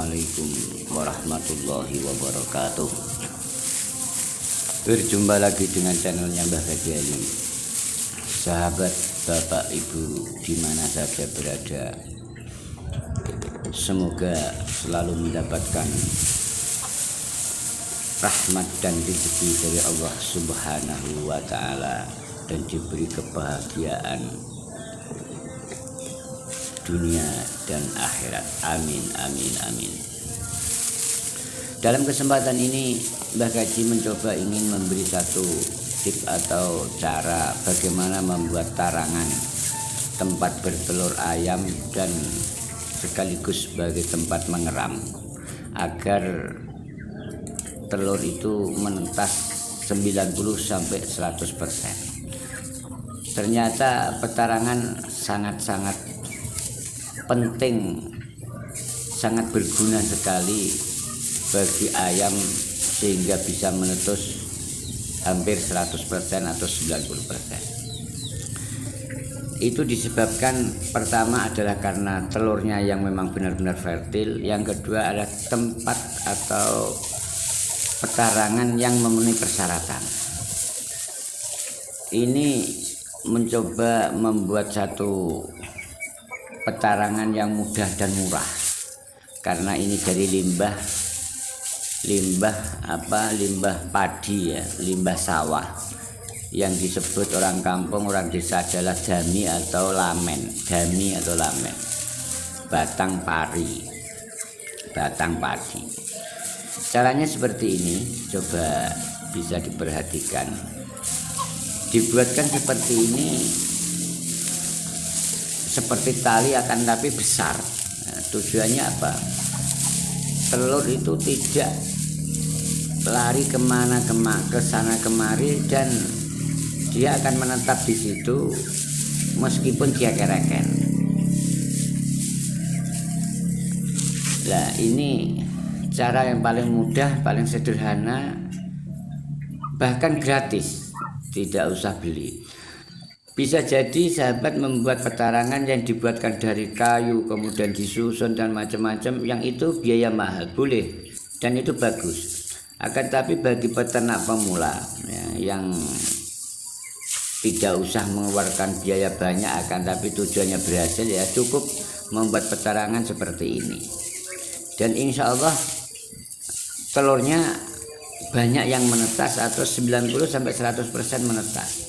Assalamualaikum warahmatullahi wabarakatuh. Berjumpa lagi dengan channelnya Mbah Gaji Ali. Sahabat, bapak, ibu, dimana saja berada, semoga selalu mendapatkan rahmat dan rezeki dari Allah Subhanahu wa Ta'ala, dan diberi kebahagiaan dunia dan akhirat. Amin, amin, amin. Dalam kesempatan ini Mbah Gaji mencoba ingin memberi satu tip atau cara bagaimana membuat tarangan tempat bertelur ayam dan sekaligus sebagai tempat mengeram agar telur itu menetas 90-100%. Ternyata petarangan sangat-sangat penting, sangat berguna sekali bagi ayam sehingga bisa menetas hampir 100% atau 90%. Itu disebabkan pertama adalah karena telurnya yang memang benar-benar fertil, yang kedua adalah tempat atau petarangan yang memenuhi persyaratan. Ini mencoba membuat satu petarangan yang mudah dan murah, karena ini dari limbah padi ya, limbah sawah yang disebut orang kampung, orang desa adalah dami atau lamen, batang padi. Caranya seperti ini, coba bisa diperhatikan. Dibuatkan seperti ini, seperti tali akan tapi besar. Nah, tujuannya apa? Telur itu tidak lari ke sana kemari, dan dia akan menetap di situ meskipun dia kereken. Nah, ini cara yang paling mudah, paling sederhana, bahkan gratis, tidak usah beli. Bisa jadi sahabat membuat petarangan yang dibuatkan dari kayu, kemudian disusun dan macam-macam, yang itu biaya mahal, boleh, dan itu bagus. Akan tapi bagi peternak pemula ya, yang tidak usah mengeluarkan biaya banyak, akan tapi tujuannya berhasil, ya cukup membuat petarangan seperti ini. Dan insya Allah telurnya banyak yang menetas, atau 90-100% menetas.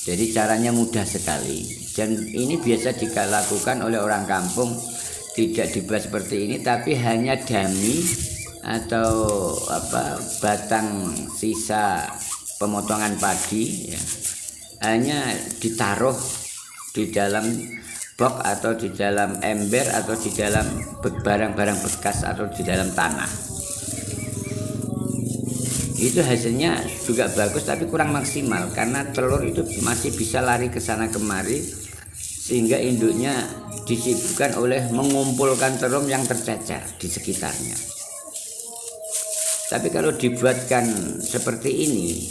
Jadi caranya mudah sekali, dan ini biasa dilakukan oleh orang kampung. Tidak dibuat seperti ini, tapi hanya dami atau batang sisa pemotongan padi ya, hanya ditaruh di dalam box atau di dalam ember atau di dalam barang-barang bekas atau di dalam tanah. Itu hasilnya juga bagus, tapi kurang maksimal karena telur itu masih bisa lari ke sana kemari, sehingga induknya disibukkan oleh mengumpulkan telur yang tercecer di sekitarnya. Tapi kalau dibuatkan seperti ini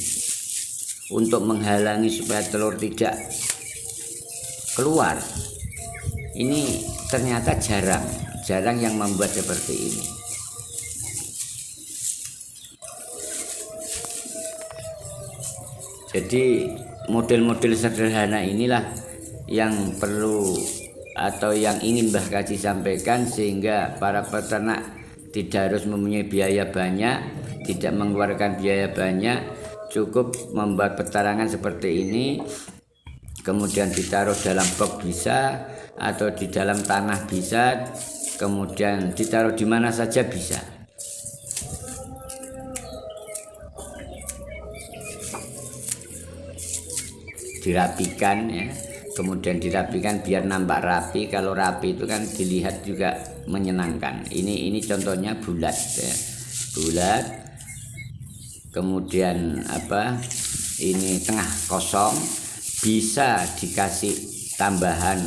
untuk menghalangi supaya telur tidak keluar, ini ternyata jarang yang membuat seperti ini. Jadi model-model sederhana inilah yang perlu atau yang ingin Mbah Gaji sampaikan, sehingga para peternak tidak harus mempunyai biaya banyak, tidak mengeluarkan biaya banyak, cukup membuat petarangan seperti ini, kemudian ditaruh dalam box bisa, atau di dalam tanah bisa, kemudian ditaruh di mana saja bisa. Dirapikan ya, kemudian dirapikan biar nampak rapi. Kalau rapi itu kan dilihat juga menyenangkan. Ini contohnya bulat ya, bulat. Kemudian ini tengah kosong, bisa dikasih tambahan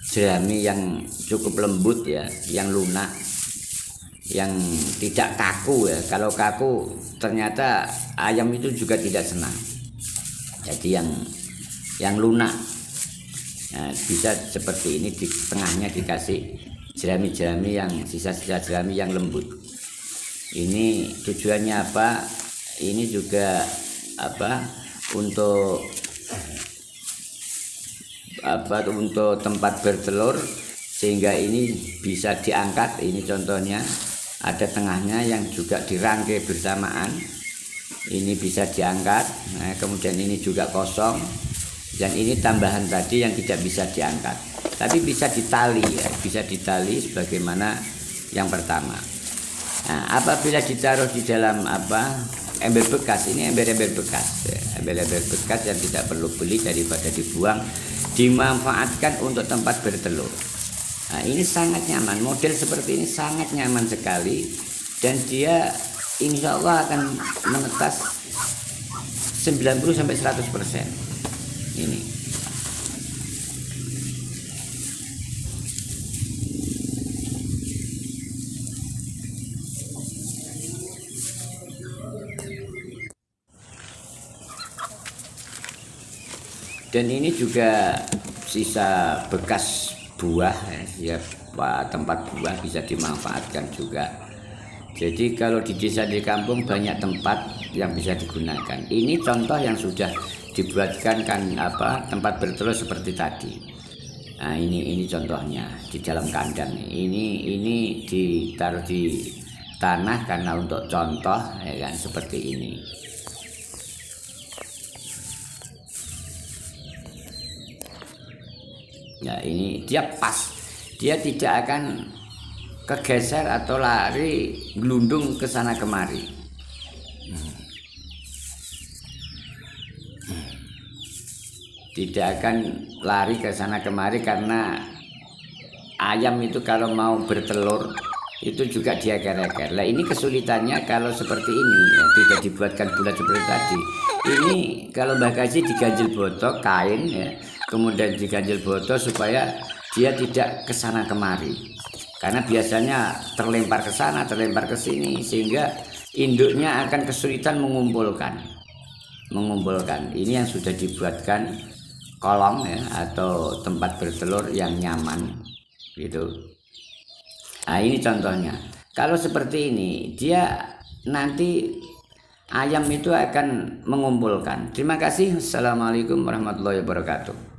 jerami yang cukup lembut ya, yang lunak, yang tidak kaku ya. Kalau kaku ternyata ayam itu juga tidak senang. Jadi yang lunak. Nah, bisa seperti ini, di tengahnya dikasih jerami-jerami yang sisa-sisa jerami yang lembut. Ini tujuannya apa? Ini juga untuk untuk tempat bertelur, sehingga ini bisa diangkat. Ini contohnya ada tengahnya yang juga dirangkai bersamaan, ini bisa diangkat. Nah, kemudian ini juga kosong, dan ini tambahan tadi yang tidak bisa diangkat, tapi bisa ditali ya, bisa ditali sebagaimana yang pertama. Nah, apabila ditaruh di dalam ember bekas, ini ember-ember bekas ya, ember-ember bekas yang tidak perlu beli daripada dibuang, dimanfaatkan untuk tempat bertelur. Nah, ini sangat nyaman, model seperti ini sangat nyaman sekali, dan dia insya Allah akan menetas 90-100%. Ini dan ini juga sisa bekas buah ya, tempat buah bisa dimanfaatkan juga. Jadi kalau di desa di kampung banyak tempat yang bisa digunakan. Ini contoh yang sudah dibuatkan tempat bertelur seperti tadi. Nah, ini contohnya di dalam kandang. Ini ditaruh di tanah karena untuk contoh ya kan, seperti ini. Ya, ini dia pas. Dia tidak akan kegeser atau lari gelundung ke sana kemari. Tidak akan lari ke sana kemari, karena ayam itu kalau mau bertelur itu juga dia gerak-gerak. Nah, ini kesulitannya kalau seperti ini ya, tidak dibuatkan bulat seperti tadi. Ini kalau Mbah Kaji diganjil botok kain ya, kemudian diganjil botok supaya dia tidak ke sana kemari. Karena biasanya terlempar ke sana, terlempar ke sini, sehingga induknya akan kesulitan mengumpulkan. Ini yang sudah dibuatkan kolong ya, atau tempat bertelur yang nyaman gitu. Nah, ini contohnya. Kalau seperti ini, dia nanti ayam itu akan mengumpulkan. Terima kasih. Assalamualaikum warahmatullahi wabarakatuh.